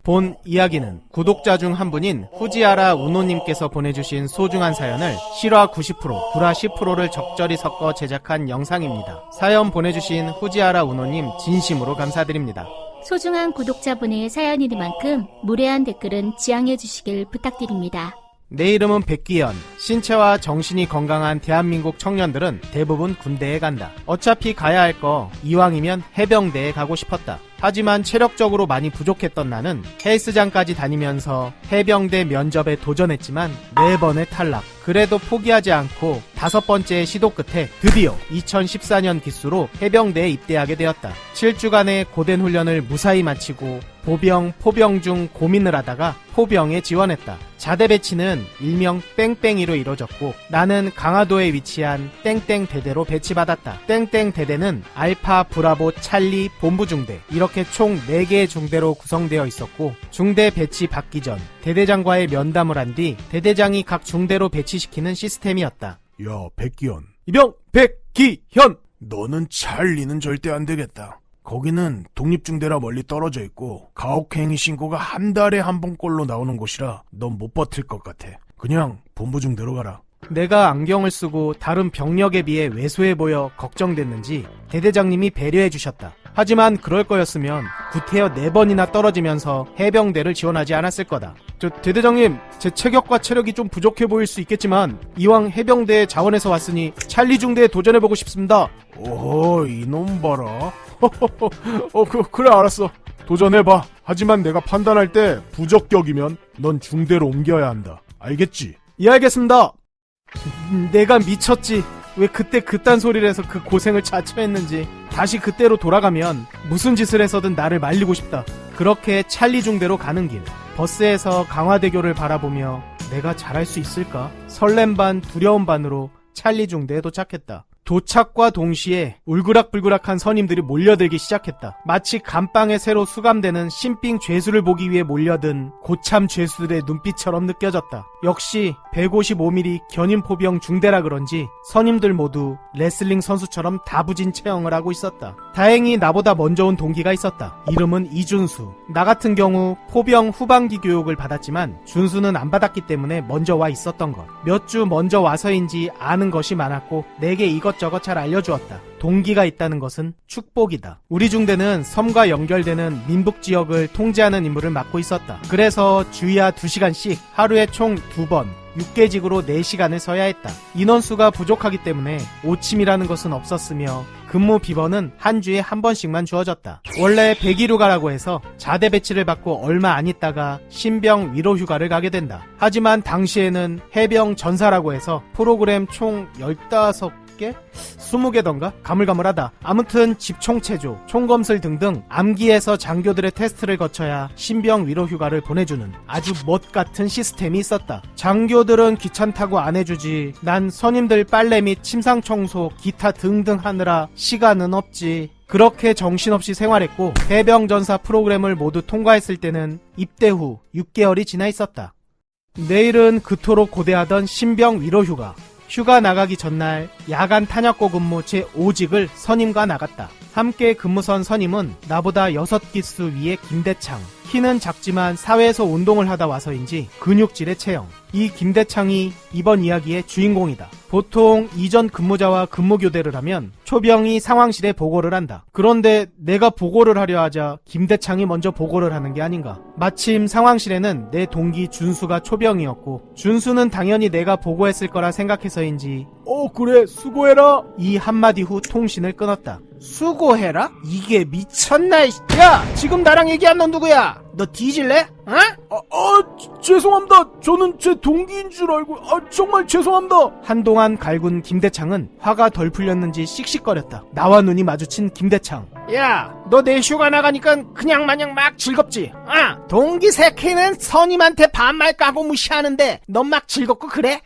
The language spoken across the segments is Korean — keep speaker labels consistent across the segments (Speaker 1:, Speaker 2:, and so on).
Speaker 1: 본 이야기는 구독자 중 한 분인 후지하라 우노님께서 보내주신 소중한 사연을 실화 90%, 불화 10%를 적절히 섞어 제작한 영상입니다. 사연 보내주신 후지하라 우노님 진심으로 감사드립니다.
Speaker 2: 소중한 구독자분의 사연이니만큼 무례한 댓글은 지양해 주시길 부탁드립니다.
Speaker 1: 내 이름은 백기현. 신체와 정신이 건강한 대한민국 청년들은 대부분 군대에 간다. 어차피 가야 할 거 이왕이면 해병대에 가고 싶었다. 하지만 체력적으로 많이 부족했던 나는 헬스장까지 다니면서 해병대 면접에 도전했지만 4번의 탈락. 그래도 포기하지 않고 5번째 시도 끝에 드디어 2014년 기수로 해병대에 입대하게 되었다. 7주간의 고된 훈련을 무사히 마치고 보병, 포병 중 고민을 하다가 포병에 지원했다. 자대 배치는 일명 땡땡이로 이루어졌고 나는 강화도에 위치한 땡땡 대대로 배치받았다. 땡땡 대대는 알파, 브라보, 찰리, 본부 중대 이렇게 총 4개의 중대로 구성되어 있었고 중대 배치 받기 전 대대장과의 면담을 한 뒤 대대장이 각 중대로 배치시키는 시스템이었다.
Speaker 3: 야, 백기현.
Speaker 1: 이병 백기현!
Speaker 3: 너는 찰리는 절대 안 되겠다. 거기는 독립중대라 멀리 떨어져 있고 가혹행위 신고가 한 달에 한 번꼴로 나오는 곳이라 넌 못 버틸 것 같아. 그냥 본부중대로 가라.
Speaker 1: 내가 안경을 쓰고 다른 병력에 비해 왜소해 보여 걱정됐는지 대대장님이 배려해 주셨다. 하지만 그럴 거였으면 구태여 4번이나 떨어지면서 해병대를 지원하지 않았을 거다. 대대장님, 제 체격과 체력이 좀 부족해 보일 수 있겠지만 이왕 해병대 자원에서 왔으니 찰리 중대에 도전해보고 싶습니다.
Speaker 3: 오호, 이놈 봐라. 그래 알았어. 도전해봐. 하지만 내가 판단할 때 부적격이면 넌 중대로 옮겨야 한다. 알겠지?
Speaker 1: 예, 알겠습니다. 내가 미쳤지. 왜 그때 그딴 소리를 해서 그 고생을 자처했는지. 다시 그때로 돌아가면 무슨 짓을 해서든 나를 말리고 싶다. 그렇게 찰리 중대로 가는 길, 버스에서 강화대교를 바라보며 내가 잘할 수 있을까? 설렘 반 두려움 반으로 찰리 중대에 도착했다. 도착과 동시에 울그락불그락한 선임들이 몰려들기 시작했다. 마치 감방에 새로 수감되는 신빙 죄수를 보기 위해 몰려든 고참 죄수들의 눈빛처럼 느껴졌다. 역시 155mm 견인포병 중대라 그런지 선임들 모두 레슬링 선수처럼 다부진 체형을 하고 있었다. 다행히 나보다 먼저 온 동기가 있었다. 이름은 이준수. 나 같은 경우 포병 후반기 교육을 받았지만 준수는 안 받았기 때문에 먼저 와 있었던 것. 몇 주 먼저 와서인지 아는 것이 많았고 내게 이것저것 잘 알려주었다. 동기가 있다는 것은 축복이다. 우리 중대는 섬과 연결되는 민북 지역을 통제하는 임무를 맡고 있었다. 그래서 주야 2시간씩 하루에 총 2번 6계직으로 4시간을 서야 했다. 인원수가 부족하기 때문에 오침이라는 것은 없었으며 근무 비번은 한 주에 한 번씩만 주어졌다. 원래 100일휴가라고 해서 자대 배치를 받고 얼마 안 있다가 신병 위로 휴가를 가게 된다. 하지만 당시에는 해병 전사라고 해서 프로그램 총 15개? 20개던가? 가물가물하다. 아무튼 집총체조, 총검술 등등 암기해서 장교들의 테스트를 거쳐야 신병 위로 휴가를 보내주는 아주 멋같은 시스템이 있었다. 장교들은 귀찮다고 안 해주지. 난 선임들 빨래 및 침상 청소, 기타 등등 하느라 시간은 없지. 그렇게 정신없이 생활했고 해병전사 프로그램을 모두 통과했을 때는 입대 후 6개월이 지나 있었다. 내일은 그토록 고대하던 신병 위로 휴가. 휴가 나가기 전날 야간 탄약고 근무 제5직을 선임과 나갔다. 함께 근무선 선임은 나보다 6기수 위의 김대창. 키는 작지만 사회에서 운동을 하다 와서인지 근육질의 체형. 이 김대창이 이번 이야기의 주인공이다. 보통 이전 근무자와 근무 교대를 하면 초병이 상황실에 보고를 한다. 그런데 내가 보고를 하려 하자 김대창이 먼저 보고를 하는 게 아닌가. 마침 상황실에는 내 동기 준수가 초병이었고 준수는 당연히 내가 보고했을 거라 생각해서인지
Speaker 3: 그래 수고해라.
Speaker 1: 이 한마디 후 통신을 끊었다. 수고해라? 이게 미쳤나? 야, 지금 나랑 얘기한 넌 누구야? 너 뒤질래?
Speaker 3: 죄송합니다. 저는 제 동기인 줄 알고 정말 죄송합니다.
Speaker 1: 한동안 갈군 김대창은 화가 덜 풀렸는지 씩씩거렸다. 나와 눈이 마주친 김대창. 야, 너 내 휴가 나가니까 그냥 마냥 막 즐겁지? 동기 새끼는 선임한테 반말 까고 무시하는데 넌 막 즐겁고 그래?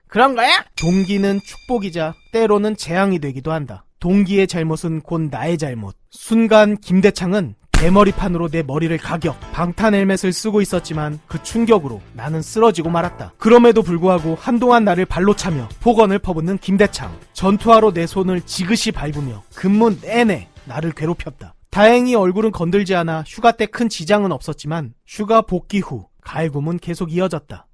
Speaker 1: 그런 거야? 동기는 축복이자 때로는 재앙이 되기도 한다. 동기의 잘못은 곧 나의 잘못. 순간 김대창은 대머리판으로 내 머리를 가격. 방탄 헬멧을 쓰고 있었지만 그 충격으로 나는 쓰러지고 말았다. 그럼에도 불구하고 한동안 나를 발로 차며 폭언을 퍼붓는 김대창. 전투화로 내 손을 지그시 밟으며 근무 내내 나를 괴롭혔다. 다행히 얼굴은 건들지 않아 휴가 때 큰 지장은 없었지만 휴가 복귀 후 갈굼은 계속 이어졌다.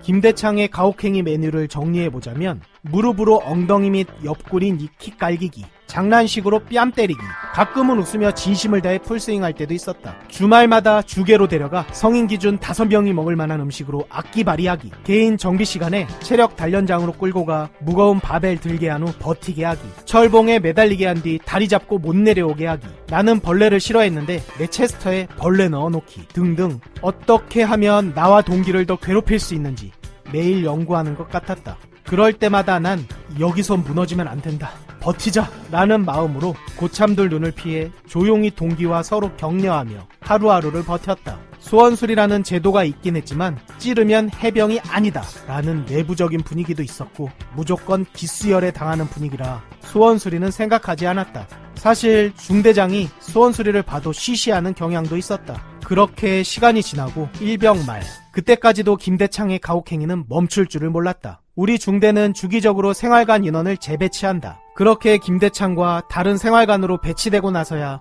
Speaker 1: 김대창의 가혹행위 메뉴를 정리해보자면 무릎으로 엉덩이 및 옆구리 니키 깔기기, 장난식으로 뺨 때리기, 가끔은 웃으며 진심을 다해 풀스윙할 때도 있었다. 주말마다 주계로 데려가 성인 기준 5명이 먹을 만한 음식으로 악기 발휘하기, 개인 정비 시간에 체력 단련장으로 끌고 가 무거운 바벨 들게 한 후 버티게 하기, 철봉에 매달리게 한 뒤 다리 잡고 못 내려오게 하기, 나는 벌레를 싫어했는데 내 체스터에 벌레 넣어놓기 등등 어떻게 하면 나와 동기를 더 괴롭힐 수 있는지 매일 연구하는 것 같았다. 그럴 때마다 난 여기서 무너지면 안 된다, 버티자 라는 마음으로 고참들 눈을 피해 조용히 동기와 서로 격려하며 하루하루를 버텼다. 소원술이라는 제도가 있긴 했지만 찌르면 해병이 아니다 라는 내부적인 분위기도 있었고 무조건 기수열에 당하는 분위기라 소원술이는 생각하지 않았다. 사실 중대장이 소원술이를 봐도 쉬쉬하는 경향도 있었다. 그렇게 시간이 지나고 일병 말, 그때까지도 김대창의 가혹행위는 멈출 줄을 몰랐다. 우리 중대는 주기적으로 생활관 인원을 재배치한다. 그렇게 김대창과 다른 생활관으로 배치되고 나서야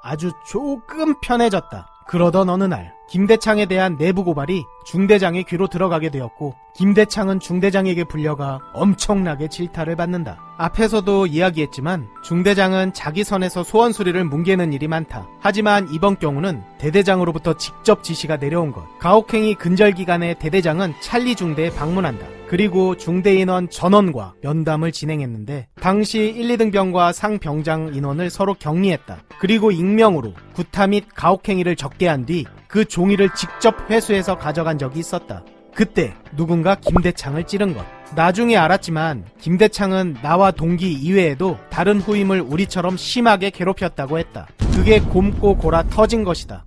Speaker 1: 아주 조금 편해졌다. 그러던 어느 날 김대창에 대한 내부 고발이 중대장의 귀로 들어가게 되었고 김대창은 중대장에게 불려가 엄청나게 질타를 받는다. 앞에서도 이야기했지만 중대장은 자기 선에서 소원수리를 뭉개는 일이 많다. 하지만 이번 경우는 대대장으로부터 직접 지시가 내려온 것. 가혹행위 근절 기간에 대대장은 찰리 중대에 방문한다. 그리고 중대 인원 전원과 면담을 진행했는데 당시 1, 2등병과 상병장 인원을 서로 격리했다. 그리고 익명으로 구타 및 가혹행위를 적게 한 뒤 그 종이를 직접 회수해서 가져간 적이 있었다. 그때 누군가 김대창을 찌른 것. 나중에 알았지만 김대창은 나와 동기 이외에도 다른 후임을 우리처럼 심하게 괴롭혔다고 했다. 그게 곰고 골아 터진 것이다.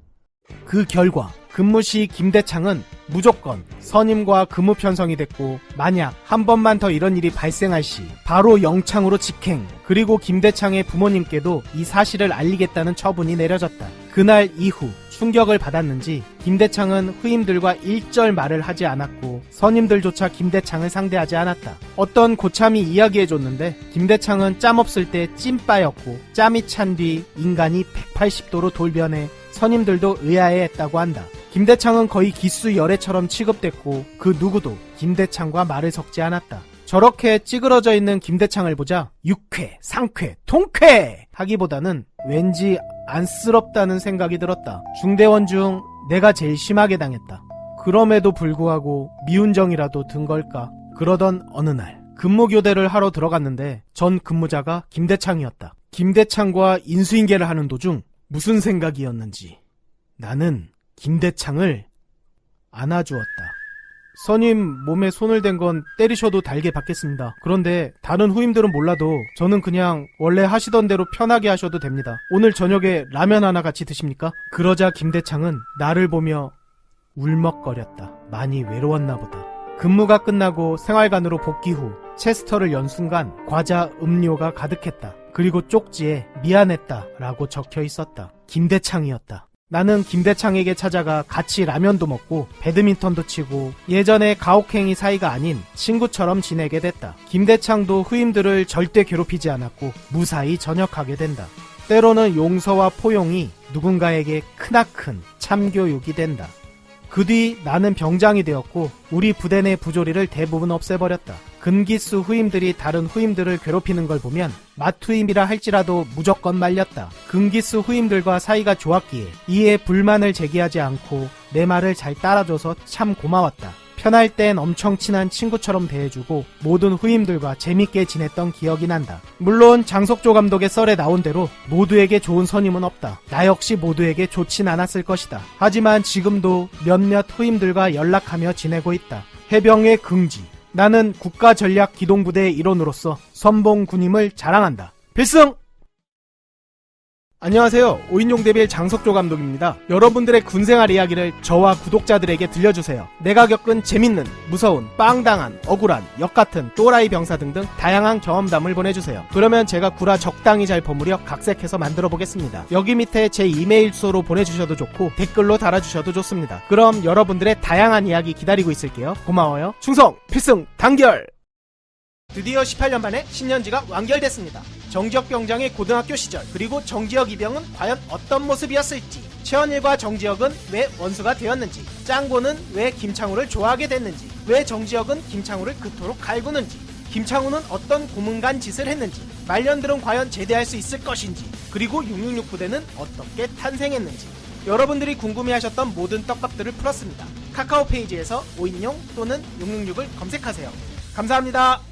Speaker 1: 그 결과 근무 시 김대창은 무조건 선임과 근무 편성이 됐고 만약 한 번만 더 이런 일이 발생할 시 바로 영창으로 직행, 그리고 김대창의 부모님께도 이 사실을 알리겠다는 처분이 내려졌다. 그날 이후 충격을 받았는지 김대창은 후임들과 일절 말을 하지 않았고 선임들조차 김대창을 상대하지 않았다. 어떤 고참이 이야기해줬는데 김대창은 짬 없을 때 찐빠였고 짬이 찬 뒤 인간이 180도로 돌변해 선임들도 의아해했다고 한다. 김대창은 거의 기수 열애처럼 취급됐고 그 누구도 김대창과 말을 섞지 않았다. 저렇게 찌그러져 있는 김대창을 보자 육회, 상쾌, 통쾌 하기보다는 왠지 안쓰럽다는 생각이 들었다. 중대원 중 내가 제일 심하게 당했다. 그럼에도 불구하고 미운정이라도 든 걸까? 그러던 어느 날 근무교대를 하러 들어갔는데 전 근무자가 김대창이었다. 김대창과 인수인계를 하는 도중 무슨 생각이었는지 나는 김대창을 안아주었다. 선임 몸에 손을 댄 건 때리셔도 달게 받겠습니다. 그런데 다른 후임들은 몰라도 저는 그냥 원래 하시던 대로 편하게 하셔도 됩니다. 오늘 저녁에 라면 하나 같이 드십니까? 그러자 김대창은 나를 보며 울먹거렸다. 많이 외로웠나 보다. 근무가 끝나고 생활관으로 복귀 후 체스터를 연 순간 과자, 음료가 가득했다. 그리고 쪽지에 미안했다 라고 적혀 있었다. 김대창이었다. 나는 김대창에게 찾아가 같이 라면도 먹고 배드민턴도 치고 예전에 가혹행위 사이가 아닌 친구처럼 지내게 됐다. 김대창도 후임들을 절대 괴롭히지 않았고 무사히 전역하게 된다. 때로는 용서와 포용이 누군가에게 크나큰 참교육이 된다. 그 뒤 나는 병장이 되었고 우리 부대 내 부조리를 대부분 없애버렸다. 근기수 후임들이 다른 후임들을 괴롭히는 걸 보면 맏후임이라 할지라도 무조건 말렸다. 근기수 후임들과 사이가 좋았기에 이에 불만을 제기하지 않고 내 말을 잘 따라줘서 참 고마웠다. 편할 땐 엄청 친한 친구처럼 대해주고 모든 후임들과 재밌게 지냈던 기억이 난다. 물론 장석조 감독의 썰에 나온 대로 모두에게 좋은 선임은 없다. 나 역시 모두에게 좋진 않았을 것이다. 하지만 지금도 몇몇 후임들과 연락하며 지내고 있다. 해병의 긍지. 나는 국가전략기동부대의 일원으로서 선봉 군임을 자랑한다. 필승! 안녕하세요. 5인용 대빌 장석조 감독입니다. 여러분들의 군생활 이야기를 저와 구독자들에게 들려주세요. 내가 겪은 재밌는, 무서운, 빵당한, 억울한, 역같은, 또라이 병사 등등 다양한 경험담을 보내주세요. 그러면 제가 구라 적당히 잘 버무려 각색해서 만들어 보겠습니다. 여기 밑에 제 이메일 주소로 보내주셔도 좋고 댓글로 달아주셔도 좋습니다. 그럼 여러분들의 다양한 이야기 기다리고 있을게요. 고마워요. 충성, 필승, 단결! 드디어 18년 만에 신년지가 완결됐습니다. 정지혁 병장의 고등학교 시절, 그리고 정지혁 이병은 과연 어떤 모습이었을지, 최원일과 정지혁은 왜 원수가 되었는지, 짱구는 왜 김창우를 좋아하게 됐는지, 왜 정지혁은 김창우를 그토록 갈구는지, 김창우는 어떤 고문간 짓을 했는지, 말년들은 과연 제대할 수 있을 것인지, 그리고 666 부대는 어떻게 탄생했는지, 여러분들이 궁금해하셨던 모든 떡밥들을 풀었습니다. 카카오 페이지에서 5인용 또는 666을 검색하세요. 감사합니다.